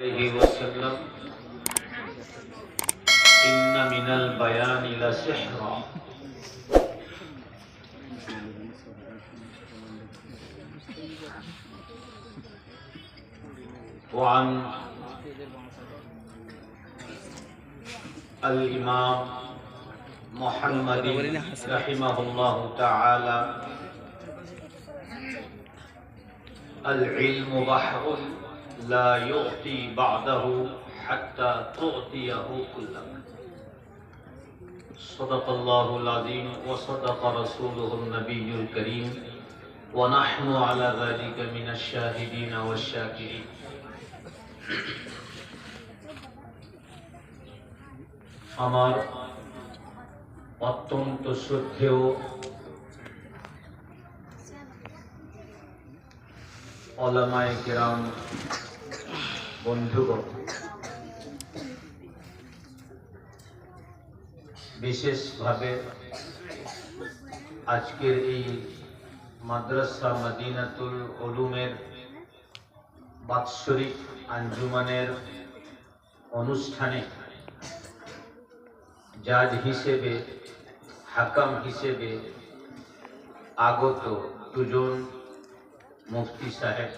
عليه وسلم إن من البيان لسحرا وعن الإمام محمد رحمه الله تعالى العلم بحر لا يغطي بعده حتى تغطيه كلك صدق الله العظيم وصدق رسوله النبي الكريم ونحن على ذلك من الشاهدين والشاكرين আমার অত্যন্ত শ্রদ্ধেয় ওলামায়ে কেরাম বন্ধুগণ, বিশেষভাবে আজকের এই মাদ্রাসা মদিনাতুল উলুমের বাৎসরিক আঞ্জুমানের অনুষ্ঠানে জাজ হিসেবে, হাকাম হিসেবে আগত দুজন মুফতি সাহেব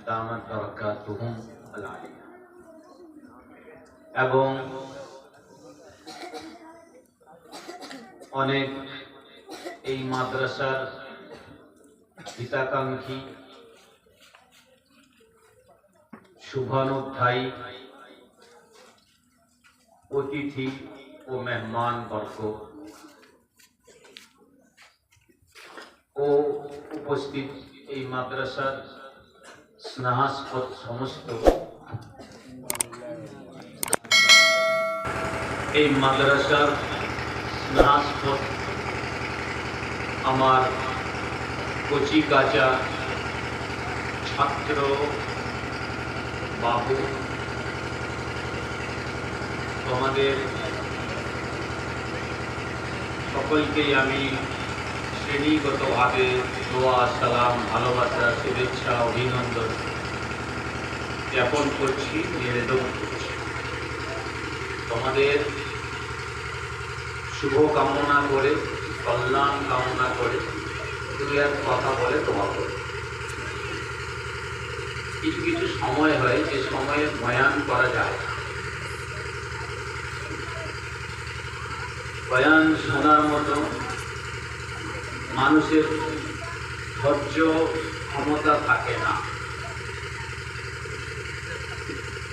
দামাত বরকাতুহুম আল-আলিয়া এবং অনেক এই মাদ্রাসার হিতাকাঙ্ক্ষী শুভানুধ্যায়ী অতিথি ও মেহমান বর্গ ও উপস্থিত এই মাদ্রাসার স্নেহাস্পদ সমস্ত এই মাদ্রাসার স্নেহাস্পদ আমার কচি কাঁচা ছাত্র বাবু, তোমাদের সকলকেই আমি শ্রেণীগতভাবে দোয়া, সালাম, ভালোবাসা, শুভেচ্ছা, অভিনন্দন জ্ঞাপন করছি, নিবেদন করছি। তোমাদের শুভ কামনা করে, কল্যাণ কামনা করে তুমি এক কথা বলে তোমাকে কিছু কিছু সময় হয় যে সময়ে বয়ান করা যায়। বয়ান শোনার মতো মানুষের ধৈর্য ক্ষমতা থাকে না।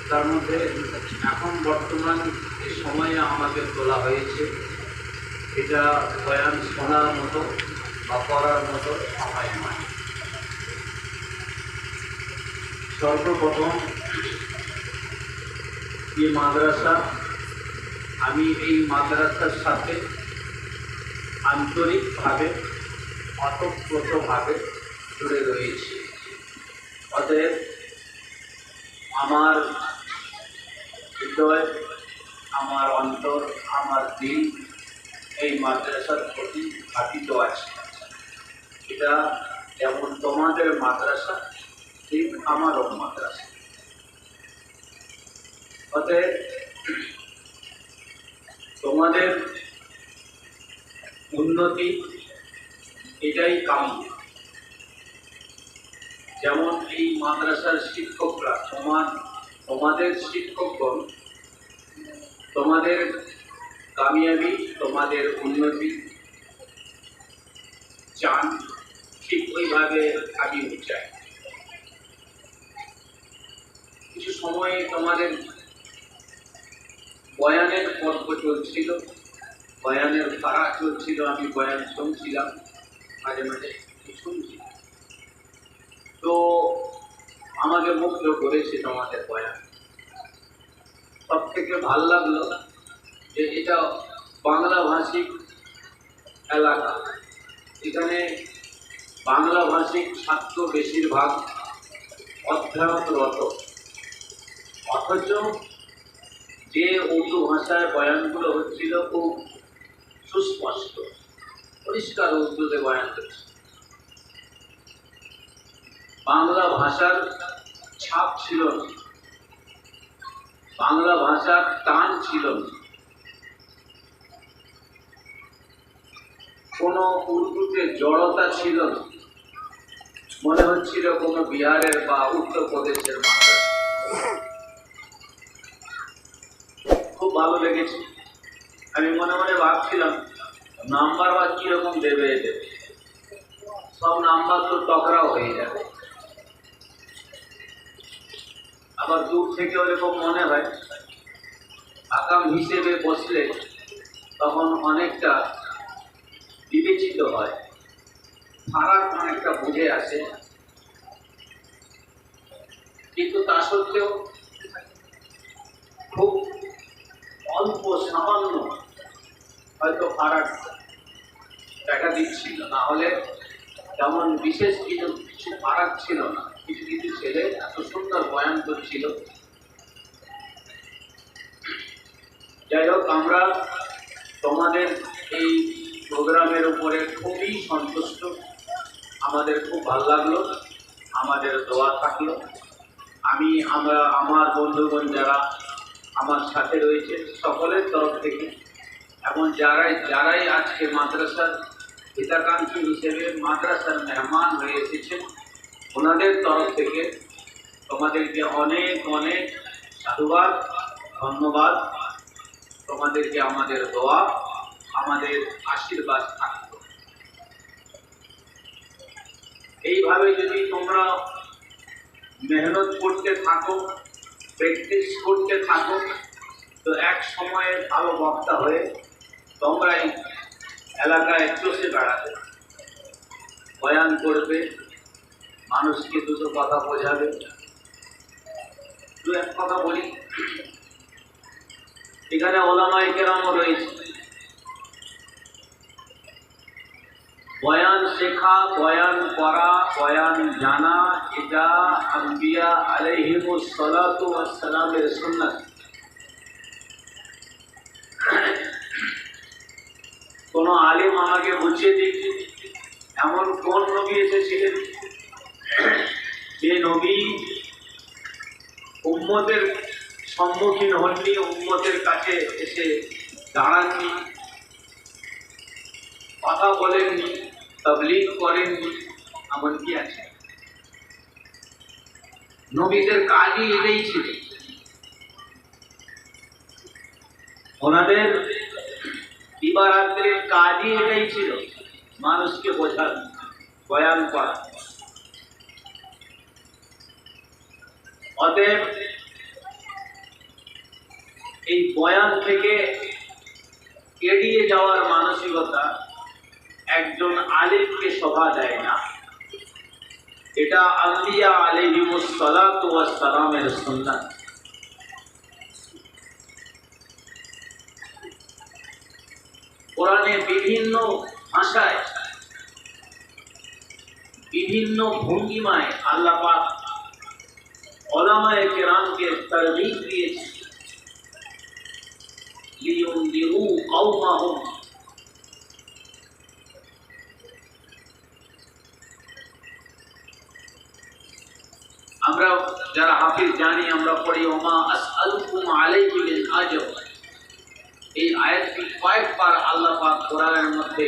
তার মধ্যে এখন বর্তমান যে সময়ে আমাকে তোলা হয়েছে, এটা বয়ান শোনার মতো বা করার মতো সময় নয়। সর্বপ্রথম এই মাদ্রাসা, আমি এই মাদ্রাসার সাথে আন্তরিকভাবে, অতপ্রতভাবে জুড়ে রয়েছি। অতএব আমার হৃদয়, আমার অন্তর, আমার দিল এই মাদ্রাসার প্রতি ঘাতিত আছে। এটা যেমন তোমাদের মাদ্রাসা, ঠিক আমারও মাদ্রাসা। অতএব তোমাদের উন্নতি এটাই কাম্য। যেমন এই মাদ্রাসার শিক্ষকরা, তোমাদের শিক্ষকগণ তোমাদের কামিয়াবি, তোমাদের উন্নতি চান, ঠিক ওইভাবে আমিও চাই। কিছু সময়ে তোমাদের বয়ানের পর্ব চলছিল, বয়ানের ধারা চলছিল, আমি বয়ান শুনছিলাম, মাঝে মাঝে শুনছিলাম। তো আমাকে মুগ্ধ করেছে তোমাদের বয়ান। সব থেকে ভালো লাগলো যে এটা বাংলা ভাষিক এলাকা, এখানে বাংলা ভাষিক ছাত্র বেশিরভাগ অধ্যয়নরত, অথচ যে উর্দু ভাষায় বয়ানগুলো হচ্ছিল খুব সুস্পষ্ট, পরিষ্কার উর্দুতে বয়ান হচ্ছে। বাংলা ভাষার ছাপ ছিল না। বাংলা ভাষার টান ছিল না, কোনো উর্দুতে জড়তা ছিল না, মনে হচ্ছিল কোনো বিহারের বা উত্তরপ্রদেশের ভাষা। খুব ভালো লেগেছে। আমি মনে মনে ভাবছিলাম নাম্বার বা কিরকম দেবে এদের, সব নাম্বার তো টকরাও হয়ে যাবে। আবার দূর থেকে ওরকম মনে হয় আকাম হিসেবে বসলে তখন অনেকটা বিবেচিত হয়, ফারাক অনেকটা বুঝে আসে। কিন্তু তা সত্ত্বেও খুব অল্প সামান্য হয়তো ফারাক দেখা দিচ্ছিল, না হলে তেমন বিশেষ কিছু ফারাক ছিল না। কিছু কিছু ছেলে এত সুন্দর বয়ান করছিল। যাই হোক, আমরা তোমাদের এই প্রোগ্রামের উপরে খুবই সন্তুষ্ট, আমাদের খুব ভালো লাগলো, আমাদের দোয়া থাকলো। আমরা আমার বন্ধুগণ যারা আমার সাথে রয়েছে সকলের তরফ থেকে, এবং যারাই আজকে মাদ্রাসার হিতাকাঙ্ক্ষী হিসেবে মাদ্রাসার মেহমান হয়ে এসেছেন, ওনাদের তরফ থেকে তোমাদেরকে অনেক অনেক সাধুবাদ, ধন্যবাদ। তোমাদেরকে আমাদের দোয়া, আমাদের আশীর্বাদ থাকবে। এইভাবে যদি তোমরা মেহনত করতে থাকো, প্র্যাকটিস করতে থাকো, তো এক সময়ে ভালো বক্তা হয়ে তোমরাই এলাকায় চষে বেড়াবে, বয়ান করবে, মানুষকে দুটো কথা বোঝাবে। দু এক কথা বলি, এখানে ওলামায়ে কেরামও রয়েছে। বয়ান শেখা, বয়ান করা, বয়ান জানা, এটা আম্বিয়া আলাইহিমুস সালাতু ওয়াস সালামের সুন্নাত। কোন আলেম আমাকে বুঝিয়ে দিক এমন কোন নবী এসেছিলেন যে নবী উম্মতের সম্মুখীন হননি, উম্মতের কাছে এসে দাঁড়াননি, কথা বলেননি, তাবলীগ করেননি, এমন কি আছে? নবীদের কাজই এটাই ছিল। ওনাদের দিবারাত্রির কাজই এটাই ছিল, মানুষকে বোঝানো, বয়ান করা। অতএব এই বয়ান থেকে এড়িয়ে যাওয়ার মানসিকতা একজন আলেমকে শোভা দেয় না। এটা আম্বিয়া আলাইহিমুস সালাতু ওয়াস সালামের সুন্নাত। কোরআনে বিভিন্ন ভাষায়, বিভিন্ন ভঙ্গিমায় আল্লাহ পাক উলামায়ে কেরামকে তারগীব দিয়েছে, লিয়ুনদিরু কওমাহুম। আমরা যারা হাফিজ জানি, আমরা পড়ি ওমা আসআলুকুম আলাইহি মিন আজর। এই আয়াতটি কয়েকবার আল্লাহ পাক কোরআনের মধ্যে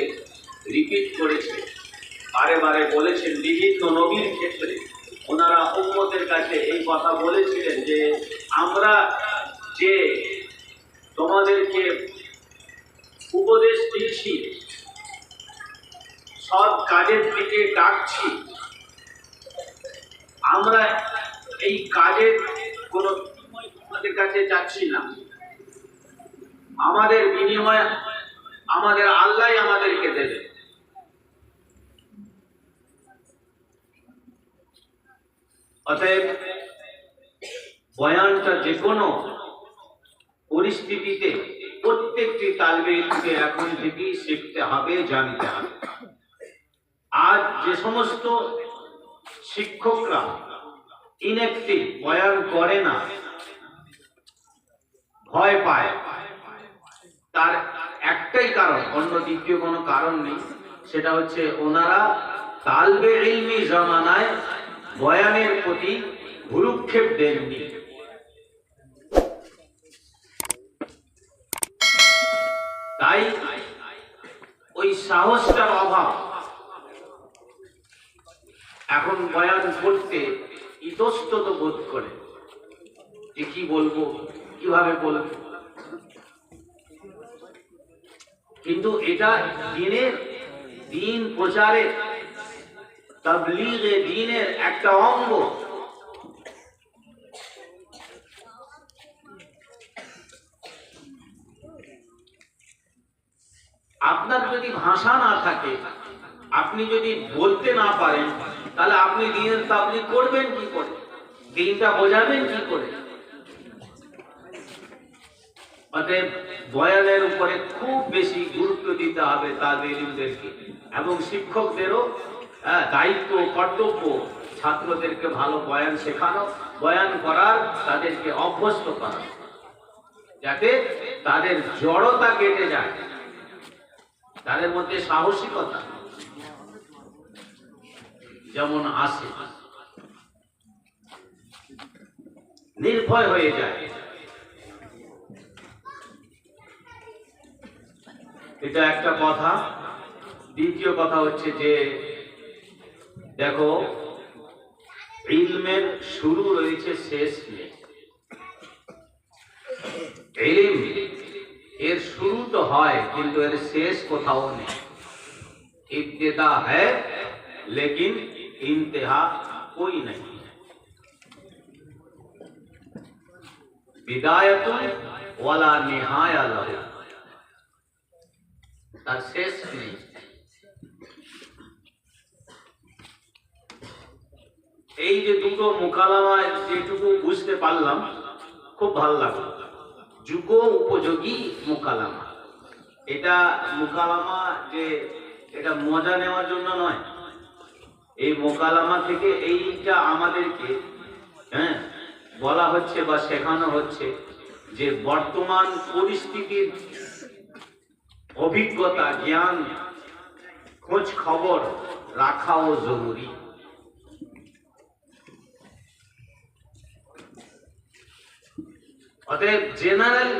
রিপিট করেছে, বারে বারে বলেছেন। বিভিন্ন নবীর ক্ষেত্রে ওনারা উম্মতের কাছে এই কথা বলেছিলেন যে আমরা যে তোমাদেরকে উপদেশ দিচ্ছি, সৎ কাজের দিকে ডাকছি, আমরা এই কাজের কোনো বিনিময় তোমাদের কাছে চাচ্ছি না। আমাদের বিনিময় আমাদের আল্লাহ আমাদেরকে দেবে। অতএব বয়ানটা যে কোনো পরিস্থিতিতে প্রত্যেকটি তালবে ইলমকে এখন থেকেই শিখতে হবে, জানতে হবে। আজ যে সমস্ত শিক্ষকরা ইনঅ্যাক্টিভ, বয়ান করে না, ভয় পায়, তার একটাই কারণ, অন্য দ্বিতীয় কোনো কারণ নেই। সেটা হচ্ছে ওনারা তালবে ইলমি জামানায় বয়ানের প্রতি ভ্রুক্ষেপ দেননি। তাই ওই সাহসটার অভাব, এখন বয়ান করতে ইতস্তত বোধ করে যে কি বলবো, কিভাবে বলবো। কিন্তু এটা দিন প্রচারে, তাবলীগে দ্বীনের একটা অঙ্গ। আপনার যদি ভাষা না থাকে, আপনি যদি বলতে না পারেন, তাহলে আপনি দ্বীনের তাবলীগ করবেন কি করে, দ্বীনটা বোঝাবেন কি করে? অতএব বয়ানের উপরে খুব বেশি গুরুত্ব দিতে হবে তাদের ইলমদেরকে, এবং শিক্ষকদেরও দায়িত্ব, কর্তব্য ছাত্রদেরকে ভালো বয়ান শেখানো, বয়ান করার, তাদেরকে অভ্যস্ত করা, যাতে তাদের জড়তা কেটে যায়, তাদের মধ্যে সাহসিকতা যেমন আসে, নির্ভয় হয়ে যায়। এটা একটা কথা। দ্বিতীয় কথা হচ্ছে যে দেখো, ইলমের শুরু রয়েছে, শেষ নেই। ইলম এর শুরু তো হয়, কিন্তু এর শেষ কোথাও নেই। ইবতিদা হ্যায় লেকিন ইন্তেহা কোই নেই। বিদায়াতুন ওয়ালা নিহায়া লাহু, তার শেষ নেই। এই যে দুটো মুকালামায় যেটুকু বুঝতে পারলাম, খুব ভালো লাগলো। যুগ উপযোগী মুকালামা, এটা মুকালামা যে এটা মজা নেওয়ার জন্য নয়। এই মুকালামা থেকে এইটা আমাদেরকে বলা হচ্ছে বা শেখানো হচ্ছে যে বর্তমান পরিস্থিতির অভিজ্ঞতা, জ্ঞান, খোঁজ খবর রাখাও জরুরি। অতএব জেনারেল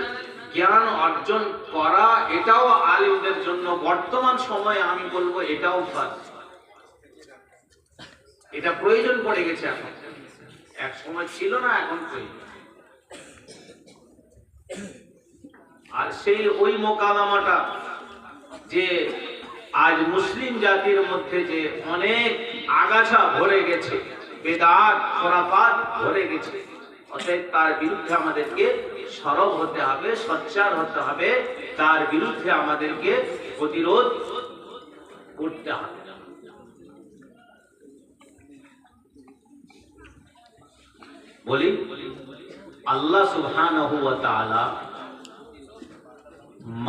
জ্ঞান অর্জন করা, এটাও আলিমদের জন্য বর্তমান সময়ে আমি বলবো এটাও কাজ, এটা প্রয়োজন পড়ে গেছে এখন। এক সময় ছিল না, এখন প্রয়োজন। আর সেই ওই মোকালামাটা যে আজ মুসলিম জাতির মধ্যে যে অনেক আগাছা ভরে গেছে, বেদাত খোরাফাত ভরে গেছে, অতএব তার বিরুদ্ধে আমাদেরকে সরব হতে হবে, সোচ্চার হতে হবে, তার বিরুদ্ধে আমাদেরকে প্রতিরোধ করতে হবে। বলি, আল্লাহ সুবহানাহু ওয়া তাআলা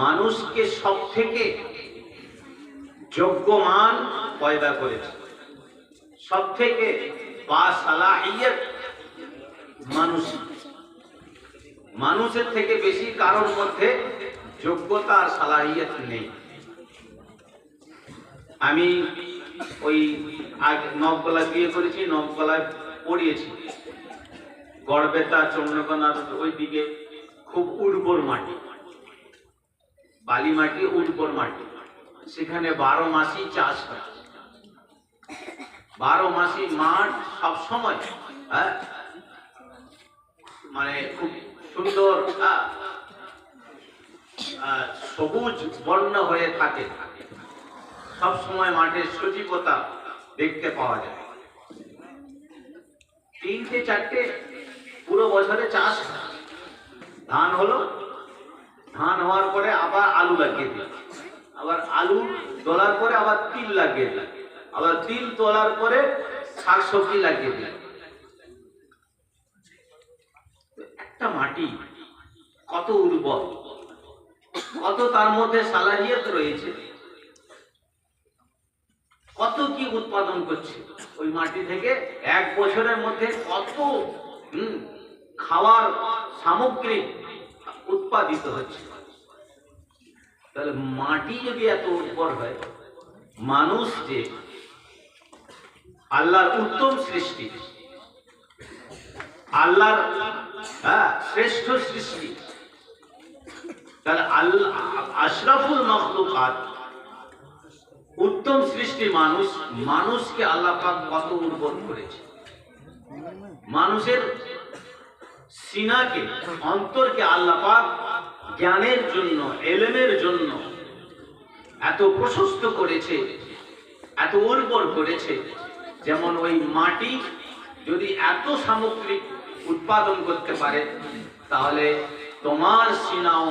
মানুষকে সবথেকে যোগ্যমান পয়দা করেছে, সবথেকে বাসালাহিয়ত মানুষ। মানুষের থেকে বেশি কারোর মধ্যে যোগ্যতা আর সালাহিয়ত নেই। আমি ওই নবগলা বিয়ে করেছি, নবগলায় পড়িয়েছি, গড়বেতা চন্দ্রকোনা ওই দিকে খুব উর্বর মাটি, বালি মাটি, উর্বর মাটি, সেখানে 12 মাসই চাষ হয়। 12 মাসই মাঠ সবসময় মানে খুব সুন্দর সবুজ বর্ণ হয়ে থাকে, সব সময় মাঠের সজীবতা দেখতে পাওয়া যায়। 3-4টে পুরো বছরে চাষ, ধান হলো, ধান হওয়ার পরে আবার আলু লাগিয়ে দিল, আবার আলু তোলার পরে আবার তিল লাগিয়ে দিল, আবার তিল তোলার পরে শাকসবজি লাগিয়ে দিল। একটা মাটি কত উর্বর, কত তার মধ্যে সালাহিয়ত রয়েছে, কত কি উৎপাদন করছে ওই মাটি থেকে। এক বছরের মধ্যে কত খাওয়ার সামগ্রী উৎপাদিত হচ্ছে। তাহলে মাটি যদি এত উর্বর হয়, মানুষ যে আল্লাহর উত্তম সৃষ্টি, আল্লাহর শ্রেষ্ঠ সৃষ্টি, তাহলে আশরাফুল মাখলুকাত, উত্তম সৃষ্টি মানুষ, মানুষকে আল্লাহ পাক কত উর্বর করেছে। মানুষের সিনাকে, অন্তরকে আল্লাহ পাক জ্ঞানের জন্য, ইলমের জন্য এত প্রশস্ত করেছে, এত উর্বর করেছে। যেমন ওই মাটি যদি এত সামগ্রিক উৎপাদন করতে পারে, তাহলে তোমার সিনাও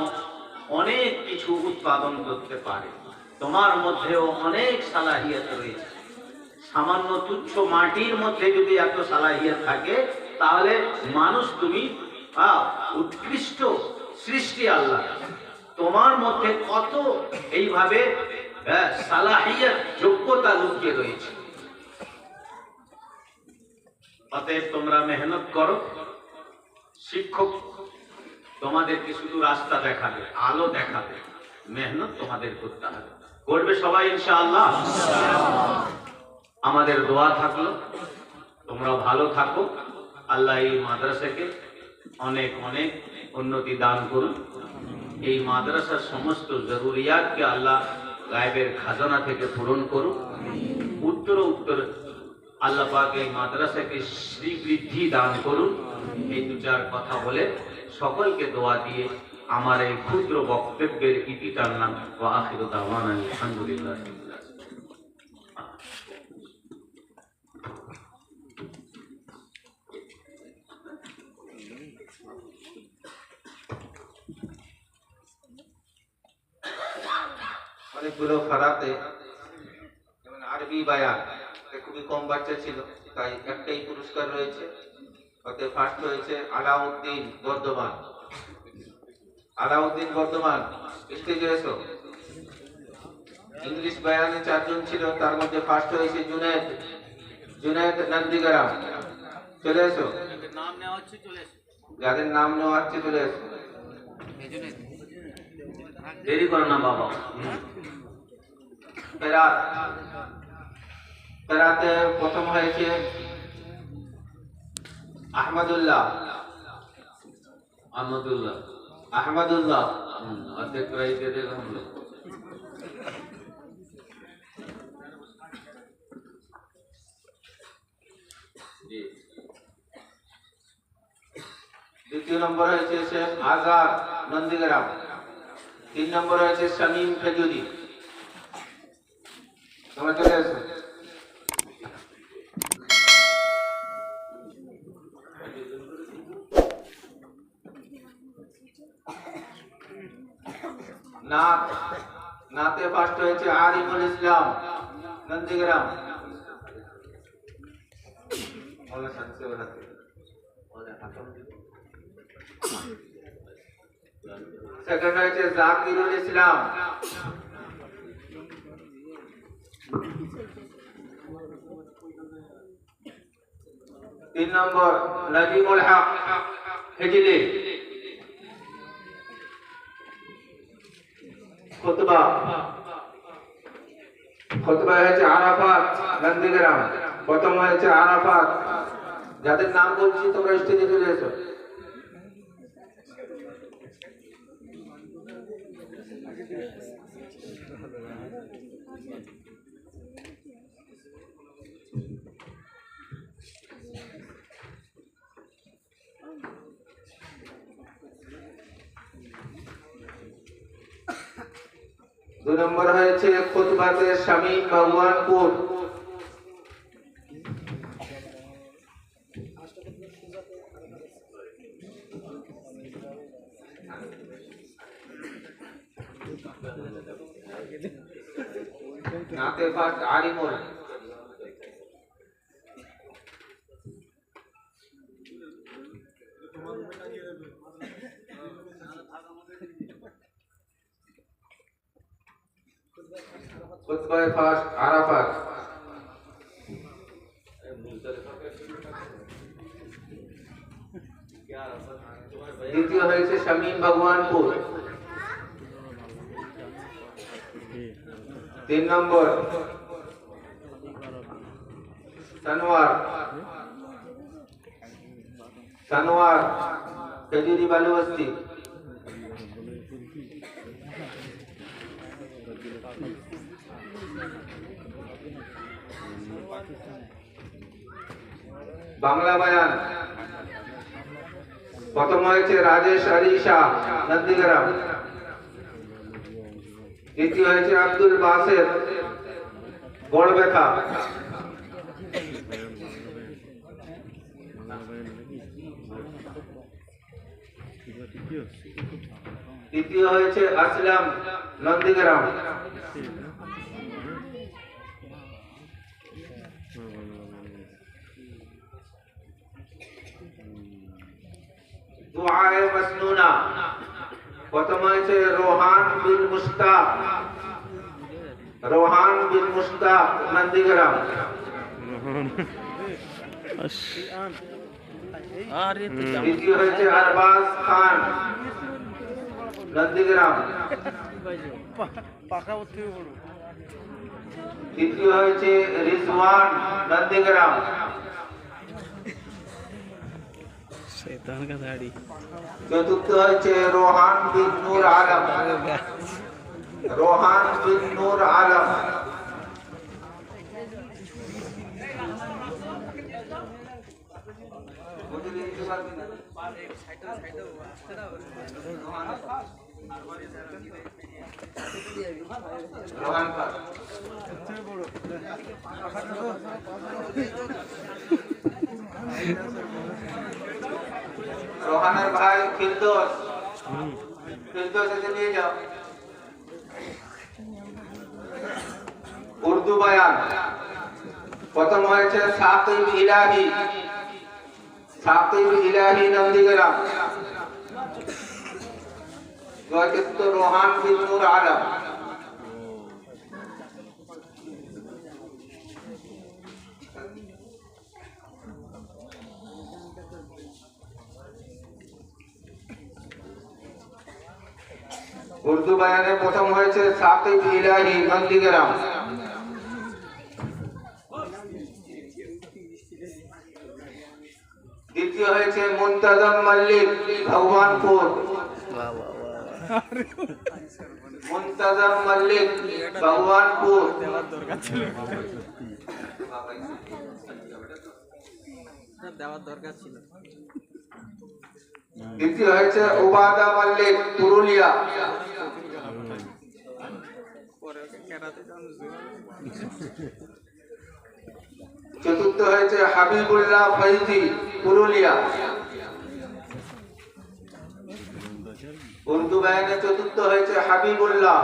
অনেক কিছু উৎপাদন করতে পারে। তোমার মধ্যেও অনেক সালাহিয়ত রয়েছে। সামান্য তুচ্ছ মাটির মধ্যে যদি এত সালাহিয়ত থাকে, তাহলে মানুষ তুমি উৎকৃষ্ট সৃষ্টি আল্লাহ, তোমার মধ্যে কত এইভাবে সালাহিয়ত, যোগ্যতা লুকিয়ে রয়েছে। অতএব তোমরা মেহনত করো। শিক্ষক তোমাদেরকে শুধু রাস্তা দেখাবে, আলো দেখাবে, মেহনত তোমাদের করতে হবে। করবে সবাই ইনশাআল্লাহ। আমাদের দোয়া থাকলো তোমরা ভালো থাকো। আল্লাহ এই মাদ্রাসাকে অনেক অনেক উন্নতি দান করুন। এই মাদ্রাসার সমস্ত জরুরিয়াতকে আল্লাহ গায়েবের খাজানা থেকে পূরণ করুন। উত্তর উত্তর আল্লাহ পাক এই মাদ্রাসাকে শ্রীবৃদ্ধি দান করুন। এই দু চার কথা বলে সকলকে দোয়া দিয়ে আমার এই ক্ষুদ্র বক্তব্যের ইতি টানলাম। ওয়া আখিরু দাওয়ানা আলহামদুলিল্লাহ। অনেকগুলো ফারাতে যেমন আরবি বায়ান খুবই কম বাচ্চা ছিল, তাই একটাই পুরস্কার রয়েছে। ওতে ফার্স্ট হয়েছে আলাউদ্দিন বর্ধমান। আলাউদ্দিন বর্ধমান স্টেজে এসো। ইংলিশ বায়ানে 4 জন ছিল, তার মধ্যে ফার্স্ট হয়েছে জুনেদ, জুনেদ নন্দীগ্রাম। চলে এসো, যাদের নাম নেওয়া হচ্ছে চলে এসো। দেরি করো না বাবা। ফেরাতে প্রথম হয়েছে আহমদুল্লাহ। আহমদুল্লাহ, আহমদুল্লাহ অর্ধেক প্রাইজ দিয়ে দেবে हम लोग। দ্বিতীয় নম্বর হয়েছে শেখ আজাদ নন্দীগ্রাম। 3 নম্বর হয়েছে শামীম খেজুরি। তোমরা চলে এসো। নাতে ফার্স্ট হয়েছে আরিফুল ইসলাম নন্দীগ্রাম। সেকেন্ড হয়েছে জাকিরুল ইসলাম। তিন নম্বর নাজিমুল হক হেজিলি। খুতবা হয়েছে আরাফাত নন্দীগ্রাম। প্রথম হয়েছে আরাফাত। যাদের নাম বলছি তোমরা স্টেজে চলে এসো। दो नंबर হয়েছে খুতবাতে শামীম ভগবানপুর। नाते फास्ट आलिमुल। खुतबाए फास्ट आराफात। দ্বিতীয় হয়েছে শামীম ভগবানপুর। 3 নম্বর সানোয়ার খেজুরি বালুবস্তি। বাংলা বায়ান প্রথম হয়েছে রাজেশ আলী শাহ নন্দীগ্রাম, দ্বিতীয় হয়েছে আব্দুল বাসের গড়বেথা, তৃতীয় হয়েছে আসলাম নন্দীগ্রাম, দুআয়ে মাসনুনা প্রথম হয়েছে রোহান বিন মুশতাক, রোহান বিন মুশতাক নন্দীগ্রাম, দ্বিতীয় হয়েছে আরবাজ খান নন্দীগ্রাম, তৃতীয় হয়েছে রিজওয়ান নন্দীগ্রাম, চতুর্থ হয়েছে রোহান বিন নূর আলম, রোহান বিন নূর আলম, রোহান খান, রোহানের ভাই ফিরদৌস, ফিরদৌস এসে নিয়ে যাও। উর্দু বায়ান প্রথম হয়েছে সাকিব ইলাহি, সাকিব ইলাহি নন্দীগ্রাম, চতুর্থ রোহান বিন নূর আলম, উর্দু বায়ানে প্রথম হয়েছে সাকিব ইলাহি নন্দীগ্রাম, দ্বিতীয় হয়েছে মুনতাজম মল্লিক ভগবানপুর, মুনতাজম মল্লিক ভগবানপুর, দ্বিতীয় হয়েছে উবাদা মল্লিক পুরুলিয়া, চতুর্থ হয়েছে হাবিবুল্লাহ ফৈজি পুরুলিয়া। উর্দু বায়ানে চতুর্থ হয়েছে হাবিবুল্লাহ,